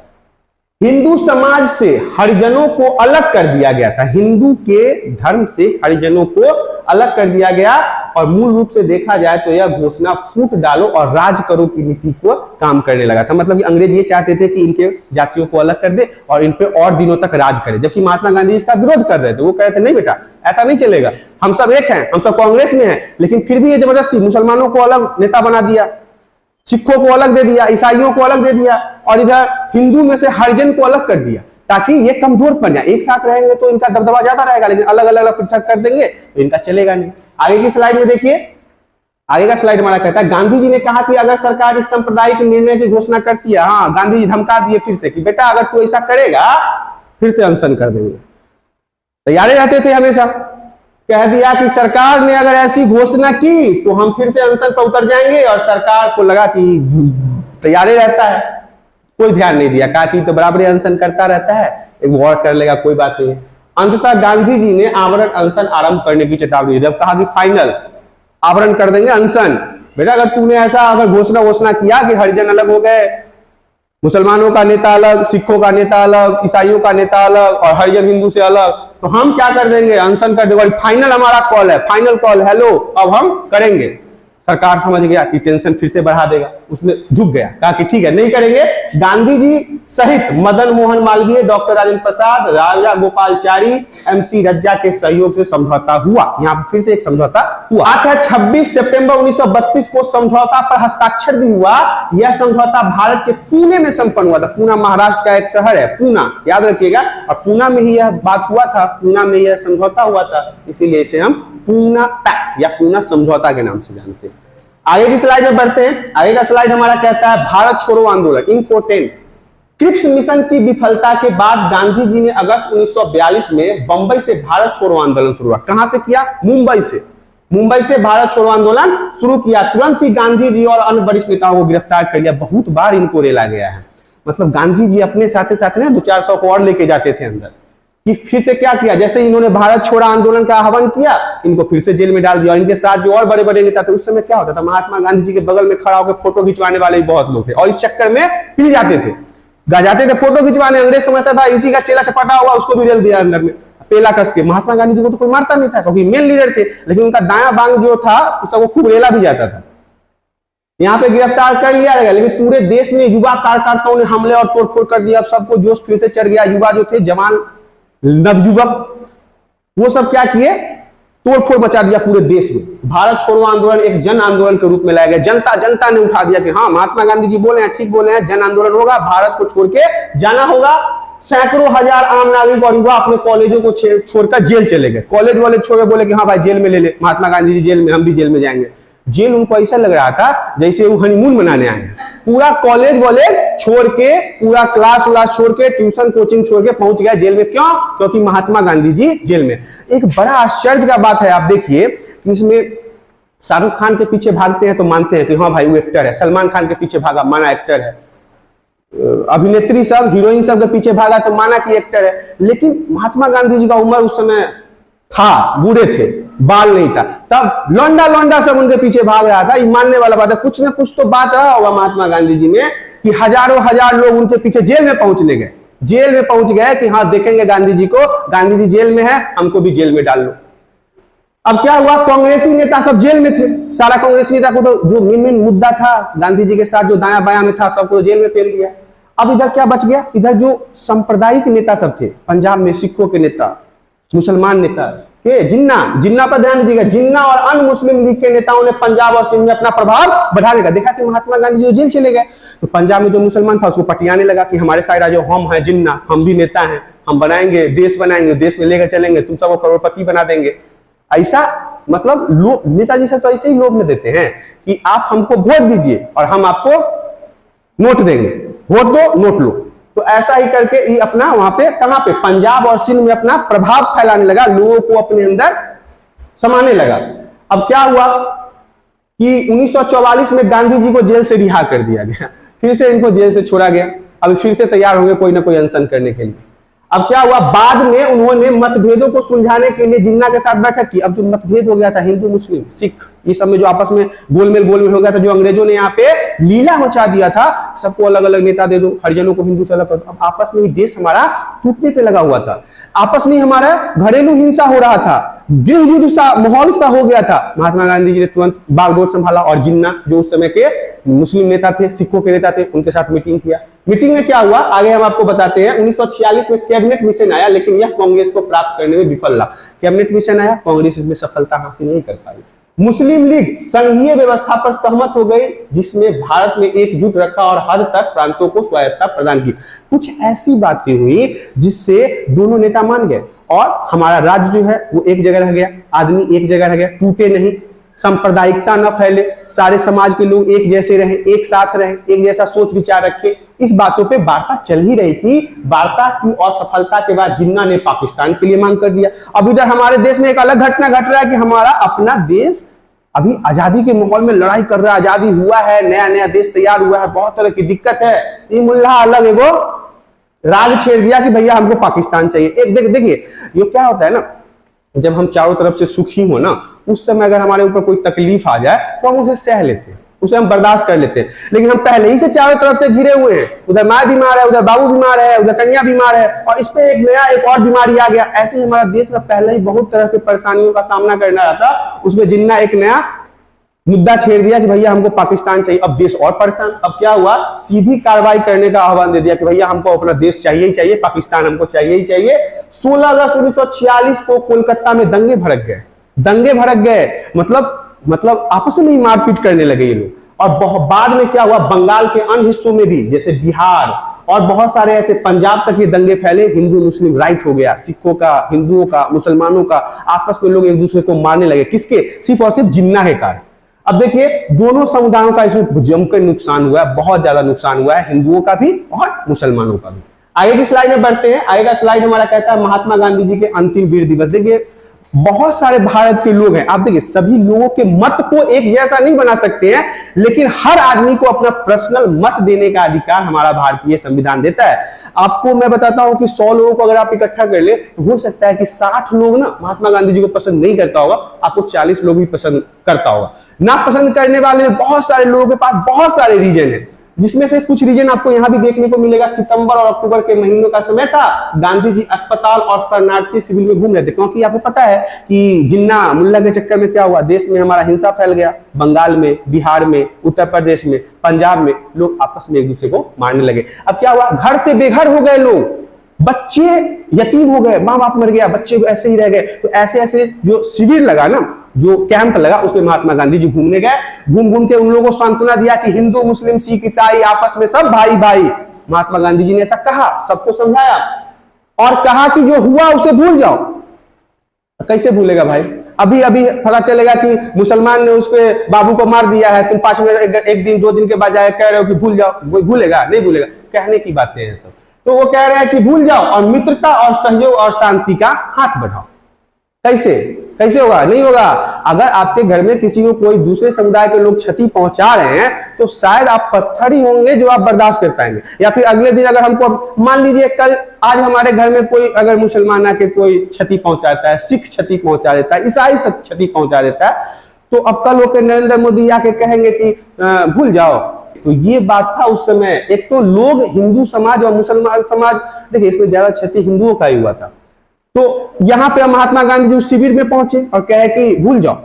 हिंदू समाज से हरिजनों को अलग कर दिया गया था। हिंदू के धर्म से हरिजनों को अलग कर दिया गया, और मूल रूप से देखा जाए तो यह घोषणा फूट डालो और राज करो की नीति को काम करने लगा था। मतलब कि अंग्रेज ये चाहते थे कि इनके जातियों को अलग कर दे और इन पे और दिनों तक राज करे, जबकि महात्मा गांधी इसका विरोध कर रहे थे। वो कह रहे थे नहीं बेटा, ऐसा नहीं चलेगा, हम सब एक हैं, हम सब कांग्रेस में हैं। लेकिन फिर भी ये जबरदस्ती मुसलमानों को अलग नेता बना दिया, सिखों को अलग दे दिया, ईसाइयों को अलग दे दिया, और इधर हिंदू में से हरिजन को अलग कर दिया, ताकि ये कमजोर पड़ जाए। एक साथ रहेंगे तो इनका दबदबा ज्यादा रहेगा, लेकिन अलग अलग पृथक कर देंगे तो इनका चलेगा नहीं। आगे की स्लाइड में देखिए, आगे का स्लाइड हमारा कहता है गांधी जी ने कहा कि अगर सरकार इस सांप्रदायिक निर्णय की घोषणा करती है, हाँ गांधी जी धमका दिए फिर से कि बेटा अगर तू ऐसा करेगा फिर से अनशन कर देंगे। तैयार रहते थे हमेशा। कह दिया कि सरकार ने अगर ऐसी घोषणा की तो हम फिर से अनशन पर उतर जाएंगे, और सरकार को लगा कि तैयार रहता है, कोई ध्यान नहीं दिया, कहा कि तो बराबर अनशन करता रहता है, एक वॉर कर लेगा, कोई बात नहीं। अंततः गांधी जी ने आवरण अनशन आरंभ करने की चेतावनी दी। जब कहा कि फाइनल आवरण कर देंगे अनशन, बेटा अगर तूने ऐसा अगर घोषणा किया कि हरिजन अलग हो गए, मुसलमानों का नेता अलग, सिखों का नेता अलग, ईसाइयों का नेता अलग, और हरिजन हिंदू से अलग, तो हम क्या कर देंगे, अनशन कर देंगे। फाइनल हमारा कॉल है, फाइनल कॉल, हेलो अब हम करेंगे। सरकार समझ गया कि टेंशन फिर से बढ़ा देगा, उसने झुक गया, कहा कि ठीक है नहीं करेंगे। गांधी जी सहित मदन मोहन मालवीय, डॉक्टर राजेंद्र प्रसाद, राजा गोपालचारी, एमसी रज्जा के सहयोग से समझौता हुआ। यहाँ पर फिर से एक समझौता हुआ। बात है 26 सितंबर 1932 को समझौता पर हस्ताक्षर भी हुआ। यह समझौता भारत के पुणे में संपन्न हुआ था। पूना महाराष्ट्र का एक शहर है, पूना, याद रखिएगा। और पूना में ही यह बात हुआ था, पूना में यह समझौता हुआ था, इसीलिए इसे हम पूना पैक्ट या पूना समझौता के नाम से जानते हैं। आगे की स्लाइड में बढ़ते हैं। आगे का स्लाइड हमारा कहता है भारत छोड़ो आंदोलन, इंपोर्टेंट। क्रिप्स मिशन की विफलता के बाद गांधी जी ने अगस्त 1942 में बंबई से भारत छोड़ो आंदोलन शुरू हुआ। कहां से किया? मुंबई से। मुंबई से भारत छोड़ो आंदोलन शुरू किया। तुरंत ही गांधी जी और अन्य वरिष्ठ नेताओं को गिरफ्तार कर लिया। बहुत बार इनको रेला गया है। मतलब गांधी जी अपने साथ साथ ना 200-400 को और लेके जाते थे अंदर। कि फिर से क्या किया, जैसे इन्होंने भारत छोड़ो आंदोलन का आह्वान किया, इनको फिर से जेल में डाल दिया। और इनके साथ जो और बड़े बड़े नेता थे, उस समय क्या होता था, महात्मा गांधी जी के बगल में खड़ा होकर फोटो खिंचवाने वाले भी बहुत लोग थे और इस चक्कर में पिल जाते थे, जाते थे फोटो खिंचवाने। अंग्रेज समझता था इसी का चेला चपाटा हुआ, उसको भी रेल दिया अंदर में पेला कस के। महात्मा गांधी जी को तो कोई मारता नहीं था क्योंकि मेन लीडर थे, लेकिन उनका दायां बांग जो था उसको खूब रेला भी जाता था। यहाँ पे गिरफ्तार कर लिया गया, लेकिन पूरे देश में युवा कार्यकर्ताओं ने हमले और तोड़फोड़ कर दिया। अब सबको जोश फिर से चढ़ गया। युवा जो थे, जवान नवयुवक, वो सब क्या किए, तोड़फोड़ मचा दिया पूरे देश में। भारत छोड़ो आंदोलन एक जन आंदोलन के रूप में लाया गया। जनता ने उठा दिया कि हाँ महात्मा गांधी जी बोले हैं, ठीक बोले हैं, जन आंदोलन होगा, भारत को छोड़ के जाना होगा। सैकड़ों हजार आम नागरिक और युवा अपने कॉलेजों को छोड़कर जेल चले गए। कॉलेज वाले छोड़ बोले कि हाँ भाई जेल में ले ले, महात्मा गांधी जी जेल में, हम भी जेल में जाएंगे। जेल उनको ऐसा लग रहा था जैसे वो हनीमून मनाने आए हैं। पूरा कॉलेज वाले छोड़ के, पूरा क्लास छोड़ के, ट्यूशन कोचिंग छोड़ के पहुंच गया जेल में। क्यों? क्योंकि महात्मा गांधी जी जेल में। एक बड़ा आश्चर्य का बात है, आप देखिए कि इसमें शाहरुख खान के पीछे भागते हैं तो मानते हैं कि हाँ भाई वो एक्टर है, सलमान खान के पीछे भागा, माना एक्टर है, अभिनेत्री सब, हीरोइन सब के पीछे भागा तो माना कि एक्टर है। लेकिन महात्मा गांधी जी का उम्र उस समय था, बूढ़े थे, बाल नहीं था, तब लौंडा सब उनके पीछे भाग रहा था। ये मानने वाला बात है। कुछ ना कुछ तो बात रहा होगा महात्मा गांधी जी में कि हजारों हजार लोग उनके पीछे जेल में पहुंचने गए, जेल में पहुंच गए कि हाँ देखेंगे गांधी जी को, गांधी जी जेल में है, हमको भी जेल में डाल लो। अब क्या हुआ, कांग्रेसी नेता सब जेल में थे। सारा कांग्रेसी नेता को तो जो मेन मुद्दा था गांधी जी के साथ जो दाया बाया में था, सबको जेल में फेल दिया। अब इधर क्या बच गया, इधर जो सांप्रदायिक नेता सब थे पंजाब में, सिखों के नेता, मुसलमान नेता के, जिन्ना पर ध्यान दीजिएगा, जिन्ना और अन्य मुस्लिम लीग के नेताओं ने पंजाब और सिंध में अपना प्रभाव बढ़ाने का देखा कि महात्मा गांधी जी जेल चले गए तो पंजाब में जो मुसलमान था उसको पटियाने लगा कि हमारे साइड जो हम हैं जिन्ना, हम भी नेता हैं, हम बनाएंगे, देश बनाएंगे, देश में लेकर चलेंगे, तुम सबको करोड़पति बना देंगे। ऐसा मतलब लोग नेताजी से तो ऐसे ही लोग देते हैं कि आप हमको वोट दीजिए और हम आपको नोट देंगे, वोट दो नोट लो। तो ऐसा ही करके ये अपना वहां पे, कहां पे, पंजाब और सिंध में अपना प्रभाव फैलाने लगा, लोगों को अपने अंदर समाने लगा। अब क्या हुआ कि 1944 में गांधी जी को जेल से रिहा कर दिया गया, फिर से इनको जेल से छोड़ा गया। अब फिर से तैयार हो गए कोई ना कोई अनशन करने के लिए। अब क्या हुआ, बाद में उन्होंने मतभेदों को सुलझाने के लिए जिन्ना के साथ बैठक की। अब जो मतभेद हो गया था हिंदू मुस्लिम सिख ये सब में जो आपस में गोलमेल हो गया था, जो अंग्रेजों ने यहाँ पे लीला मचा दिया था, सबको अलग अलग नेता दे दो, हरिजनों को हिंदू से अलग कर दो। अब आपस में ही देश हमारा टूटने पे लगा हुआ था, आपस में हमारा घरेलू हिंसा हो रहा था, गृह युद्ध सा माहौल सा हो गया था। महात्मा गांधी जी ने तुरंत बागडोर संभाला और जिन्ना जो उस समय के मुस्लिम नेता थे, सिखों के नेता थे, उनके साथ मीटिंग किया। मीटिंग में क्या हुआ आगे हम आपको बताते हैं। 1946 में कैबिनेट मिशन आया, लेकिन यह कांग्रेस को प्राप्त करने में विफल रहा। कैबिनेट मिशन आया, कांग्रेस इसमें सफलता हासिल नहीं कर पाई। मुस्लिम लीग संघीय व्यवस्था पर सहमत हो गई, जिसमें भारत में एकजुट रखा और हद तक प्रांतों को स्वायत्तता प्रदान की। कुछ ऐसी बातें हुई जिससे दोनों नेता मान गए और हमारा राज्य जो है वो एक जगह रह गया, आदमी एक जगह रह गया, टूटे नहीं, सांप्रदायिकता न फैले, सारे समाज के लोग एक जैसे रहे, एक साथ रहे, एक जैसा सोच विचार रखे। इस बातों पे वार्ता चल ही रही थी। वार्ता की असफलता के बाद जिन्ना ने पाकिस्तान के लिए मांग कर दिया। अब इधर हमारे देश में एक अलग घटना घट रहा है कि हमारा अपना देश अभी आजादी के माहौल में लड़ाई कर रहा है, आजादी हुआ है, नया नया देश तैयार हुआ है, बहुत तरह की दिक्कत है। ये मुल्ला अलग एगो राग छेड़ दिया कि भैया हमको पाकिस्तान चाहिए। एक देखिए ये क्या होता है ना, जब हम चारों तरफ से सुखी हो ना, उस समय अगर हमारे ऊपर कोई तकलीफ आ जाए तो हम उसे सह लेते हैं, उसे हम बर्दाश्त कर लेते हैं। लेकिन हम पहले ही से चारों तरफ से घिरे हुए हैं, उधर माँ बीमार है, उधर बाबू बीमार है, उधर कन्या बीमार है और इस पे एक और बीमारी आ गया। ऐसे ही हमारा देश में पहले ही बहुत तरह की परेशानियों का सामना करना रहता, उसमें जिन्ना एक नया मुद्दा छेड़ दिया कि भैया हमको पाकिस्तान चाहिए। अब देश और परेशान। अब क्या हुआ, सीधी कार्रवाई करने का आह्वान दे दिया कि भैया हमको अपना देश चाहिए ही चाहिए, पाकिस्तान हमको चाहिए ही चाहिए। 16 अगस्त 1946 को कोलकाता में दंगे भड़क गए। दंगे भड़क गए मतलब आपस में ही मारपीट करने लगे ये लोग। और बाद में क्या हुआ, बंगाल के अन्य हिस्सों में भी, जैसे बिहार और बहुत सारे ऐसे, पंजाब तक ये दंगे फैले। हिंदू मुस्लिम राइट हो गया, सिखों का, हिंदुओं का, मुसलमानों का, आपस में लोग एक दूसरे को मारने लगे। किसके? सिर्फ और सिर्फ जिन्ना के कारण। अब देखिए दोनों समुदायों का इसमें जमकर नुकसान हुआ है, बहुत ज्यादा नुकसान हुआ है, हिंदुओं का भी और मुसलमानों का भी। आगे की स्लाइड में बढ़ते हैं। आगे का स्लाइड हमारा कहता है महात्मा गांधी जी के अंतिम वीर दिवस। देखिए बहुत सारे भारत के लोग हैं, आप देखिए सभी लोगों के मत को एक जैसा नहीं बना सकते हैं, लेकिन हर आदमी को अपना पर्सनल मत देने का अधिकार हमारा भारतीय संविधान देता है। आपको मैं बताता हूं कि 100 लोगों को अगर आप इकट्ठा कर ले तो हो सकता है कि 60 लोग ना महात्मा गांधी जी को पसंद नहीं करता होगा, आपको 40 लोग भी पसंद करता होगा। ना पसंद करने वाले में बहुत सारे लोगों के पास बहुत सारे रीजन है, जिसमें से कुछ रीजन आपको यहां भी देखने को मिलेगा। सितंबर और अक्टूबर के महीनों का समय था, गांधी जी अस्पताल और शरणार्थी शिविर में घूम रहे थे, क्योंकि आपको पता है कि जिन्ना मुल्ला के चक्कर में क्या हुआ, देश में हमारा हिंसा फैल गया। बंगाल में, बिहार में, उत्तर प्रदेश में, पंजाब में लोग आपस में एक दूसरे को मारने लगे। अब क्या हुआ, घर से बेघर हो गए लोग, बच्चे यतीम हो गए, माँ बाप मर गया, बच्चे ऐसे ही रह गए। तो ऐसे ऐसे जो शिविर लगा ना, जो कैंप लगा, उसमें महात्मा गांधी जी घूमने गए। घूम घूम के उन लोगों को सांत्वना दिया कि हिंदू मुस्लिम सिख ईसाई आपस में सब भाई भाई। महात्मा गांधी जी ने ऐसा कहा, सबको समझाया और कहा कि जो हुआ उसे भूल जाओ। कैसे भूलेगा भाई, अभी अभी पता चलेगा कि मुसलमान ने उसके बाबू को मार दिया है, तुम 5 मिनट एक दिन 2 दिन के बाद जाए कह रहे हो कि भूल जाओ। वो भूलेगा? नहीं भूलेगा। कहने की बातें हैं सब। तो वो कह रहे हैं कि भूल जाओ और मित्रता और सहयोग और शांति का हाथ बढ़ाओ। कैसे कैसे होगा? नहीं होगा। अगर आपके घर में किसी को कोई दूसरे समुदाय के लोग क्षति पहुंचा रहे हैं तो शायद आप पत्थर ही होंगे जो आप बर्दाश्त कर पाएंगे। या फिर अगले दिन अगर हमको, मान लीजिए कल आज हमारे घर में कोई अगर मुसलमान आके कोई क्षति पहुंचाता है, सिख क्षति पहुंचा देता है, ईसाई क्षति पहुंचा देता है, तो अब कल होकर नरेंद्र मोदी आके कहेंगे कि भूल जाओ। तो ये बात था उस समय। एक तो लोग, हिंदू समाज और मुसलमान समाज, देखिए इसमें ज्यादा क्षति हिंदुओं का ही हुआ था। तो यहां पे महात्मा गांधी जी उस शिविर में पहुंचे और कहे कि भूल जाओ,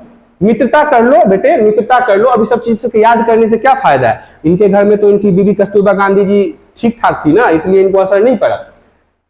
मित्रता कर लो बेटे, मित्रता कर लो। अभी सब चीज से याद करने से क्या फायदा है। इनके घर में तो इनकी बीबी कस्तूरबा गांधी जी ठीक ठाक थी ना, इसलिए इनको असर नहीं पड़ा।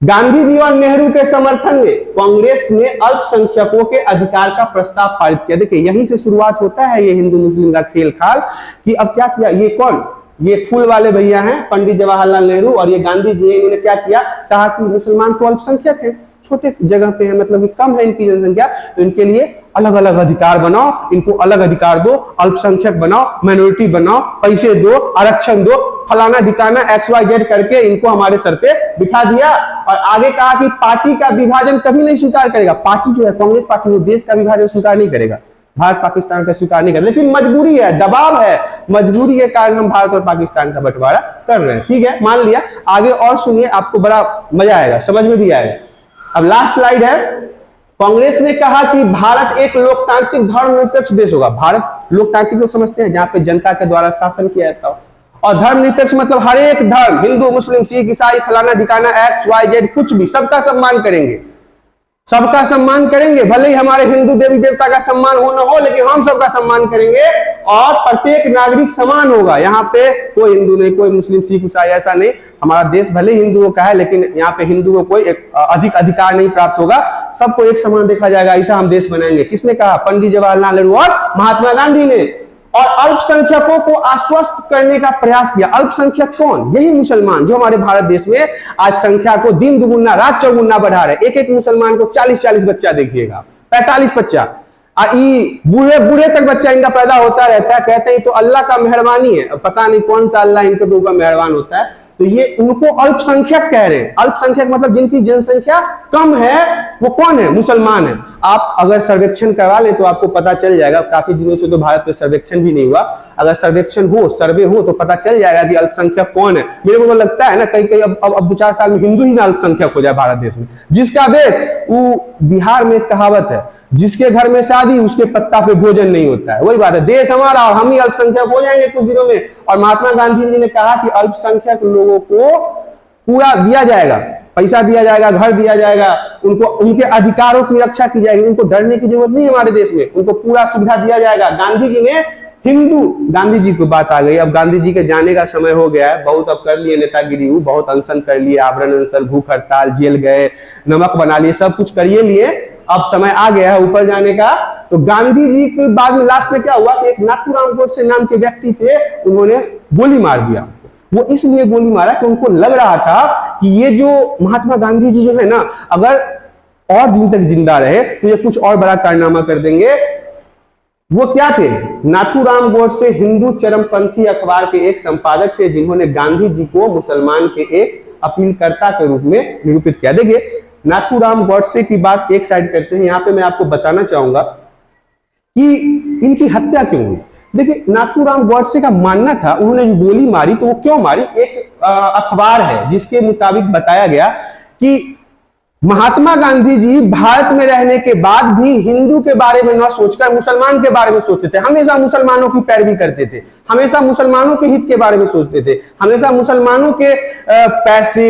गांधी जी और नेहरू के समर्थन में कांग्रेस ने अल्पसंख्यकों के अधिकार का प्रस्ताव पारित किया। देखिए यहीं से शुरुआत होता है ये हिंदू मुस्लिम का खेल खाल कि अब क्या किया, ये कौन, ये फूल वाले भैया हैं पंडित जवाहरलाल नेहरू और ये गांधी जी, इन्होंने क्या किया, कहा कि मुसलमान तो अल्पसंख्यक है, छोटे जगह पे है, मतलब कि कम है इनकी जनसंख्या, तो इनके लिए अलग अलग अधिकार बनाओ, इनको अलग अधिकार दो, अल्पसंख्यक बनाओ, माइनॉरिटी बनाओ, पैसे दो, आरक्षण दो, फलाना ठिकाना XYZ करके इनको हमारे सर पे बिठा दिया। और आगे कहा कि पार्टी का विभाजन कभी नहीं स्वीकार करेगा। पार्टी जो है कांग्रेस पार्टी, वो देश का विभाजन स्वीकार नहीं करेगा, भारत पाकिस्तान का स्वीकार नहीं करेगा, लेकिन मजबूरी है, दबाव है, मजबूरी के कारण हम भारत और पाकिस्तान का बंटवारा कर रहे हैं। ठीक है, मान लिया। आगे और सुनिए, आपको बड़ा मजा आएगा, समझ में भी आएगा। अब लास्ट स्लाइड है। कांग्रेस ने कहा कि भारत एक लोकतांत्रिक धर्मनिरपेक्ष देश होगा। भारत लोकतांत्रिक तो समझते हैं जहां पे जनता के द्वारा शासन किया जाता हो, और धर्मनिरपेक्ष मतलब हर एक धर्म, हिंदू मुस्लिम सिख ईसाई फलाना ठिकाना XYZ कुछ भी, सबका सम्मान करेंगे, सबका सम्मान करेंगे। भले ही हमारे हिंदू देवी देवता का सम्मान हो ना हो, लेकिन हम सबका सम्मान करेंगे और प्रत्येक नागरिक समान होगा। यहाँ पे कोई हिंदू नहीं, कोई मुस्लिम सिख ईसाई, ऐसा नहीं। हमारा देश भले हिंदुओं का है, लेकिन यहाँ पे हिंदू को कोई अधिक अधिकार नहीं प्राप्त होगा, सबको एक समान देखा जाएगा, ऐसा हम देश बनाएंगे। किसने कहा? पंडित जवाहरलाल नेहरू और महात्मा गांधी ने। और अल्पसंख्यकों को आश्वस्त करने का प्रयास किया। अल्पसंख्यक कौन? यही मुसलमान, जो हमारे भारत देश में आज संख्या को दिन दुगुना रात चौगुना बढ़ा रहे। एक एक मुसलमान को 40-40 बच्चा देखिएगा, 45 बच्चा, बूढ़े बूढ़े तक बच्चा इनका पैदा होता रहता है। कहते हैं तो अल्लाह का मेहरबानी है, पता नहीं कौन सा अल्लाह इनके ऊपर मेहरबान होता है। तो ये उनको अल्पसंख्यक कह रहे हैं। अल्पसंख्यक मतलब जिनकी जनसंख्या कम है, वो कौन है? मुसलमान है। आप अगर सर्वेक्षण करवा ले तो आपको पता चल जाएगा। काफी दिनों से तो भारत में सर्वेक्षण भी नहीं हुआ। अगर सर्वेक्षण हो, सर्वे हो, तो पता चल जाएगा कि अल्पसंख्यक कौन है। मेरे को तो लगता है ना कहीं कहीं अब 2-4 साल में हिंदू ही ना अल्पसंख्यक हो जाए भारत देश में। जिसका देख, वो बिहार में एक कहावत है, जिसके घर में शादी उसके पत्ता पे भोजन नहीं होता है। वही बात है, देश हमारा और हम ही अल्पसंख्यक हो जाएंगे कुछ दिनों में। और महात्मा गांधी जी ने कहा कि अल्पसंख्यक लोगों को पूरा दिया जाएगा, पैसा दिया जाएगा, घर दिया जाएगा, उनको उनके अधिकारों की रक्षा की जाएगी, उनको डरने की जरूरत नहीं है हमारे देश में, उनको पूरा सुविधा दिया जाएगा। गांधी जी ने हिंदू गांधी जी की बात आ गई। अब गांधी जी के जाने का समय हो गया है, बहुत अब कर लिए नेतागिरी, बहुत अनशन कर लिए, आवरण अनशन, भूख हड़ताल, जेल गए, नमक बना लिए, सब कुछ करिए लिए, अब समय आ गया है ऊपर जाने का। तो गांधी जी के बाद में लास्ट में क्या हुआ कि एक नाथूराम गोडसे नाम के व्यक्ति थे, उन्होंने गोली मार दिया। वो इसलिए गोली मारा कि उनको लग रहा था कि ये जो महात्मा गांधी जी जो है ना, अगर और दिन तक जिंदा रहे तो ये कुछ और बड़ा कारनामा कर देंगे। वो क्या थे? नाथूराम गोडसे हिंदू चरमपंथी अखबार के एक संपादक थे, जिन्होंने गांधी जी को मुसलमान के एक अपीलकर्ता के रूप में निरूपित किया। देखिए, नाथूराम गोडसे की बात एक साइड करते हैं, यहां पे मैं आपको बताना चाहूंगा कि इनकी हत्या क्यों हुई। देखिए, नाथूराम गोडसे का मानना था, उन्होंने जो गोली मारी तो वो क्यों मारी, एक अखबार है जिसके मुताबिक बताया गया कि महात्मा गांधी जी भारत में रहने के बाद भी हिंदू के बारे में न सोचकर मुसलमान के बारे में सोचते थे, हमेशा मुसलमानों की पैरवी करते थे, हमेशा मुसलमानों के हित के बारे में सोचते थे, हमेशा मुसलमानों के पैसे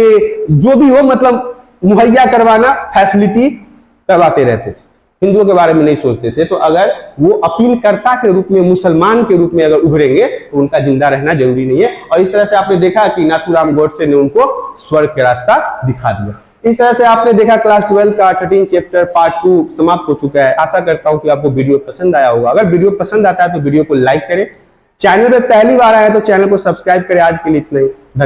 जो भी हो मतलब मुहैया करवाना, फैसिलिटी करवाते रहते थे, हिंदुओं के बारे में नहीं सोचते थे। तो अगर वो अपीलकर्ता के रूप में, मुसलमान के रूप में अगर उभरेंगे तो उनका जिंदा रहना जरूरी नहीं है। और इस तरह से आपने देखा कि नाथूराम गोडसे ने उनको स्वर्ग का रास्ता दिखा दिया। इस तरह से आपने देखा क्लास 12 का 13 चैप्टर पार्ट 2 समाप्त हो चुका है। आशा करता हूं कि आपको वीडियो पसंद आया होगा। अगर वीडियो पसंद आता है तो वीडियो को लाइक करें, चैनल पे पहली बार आया तो चैनल को सब्सक्राइब करें। आज के लिए इतना ही, धन्यवाद।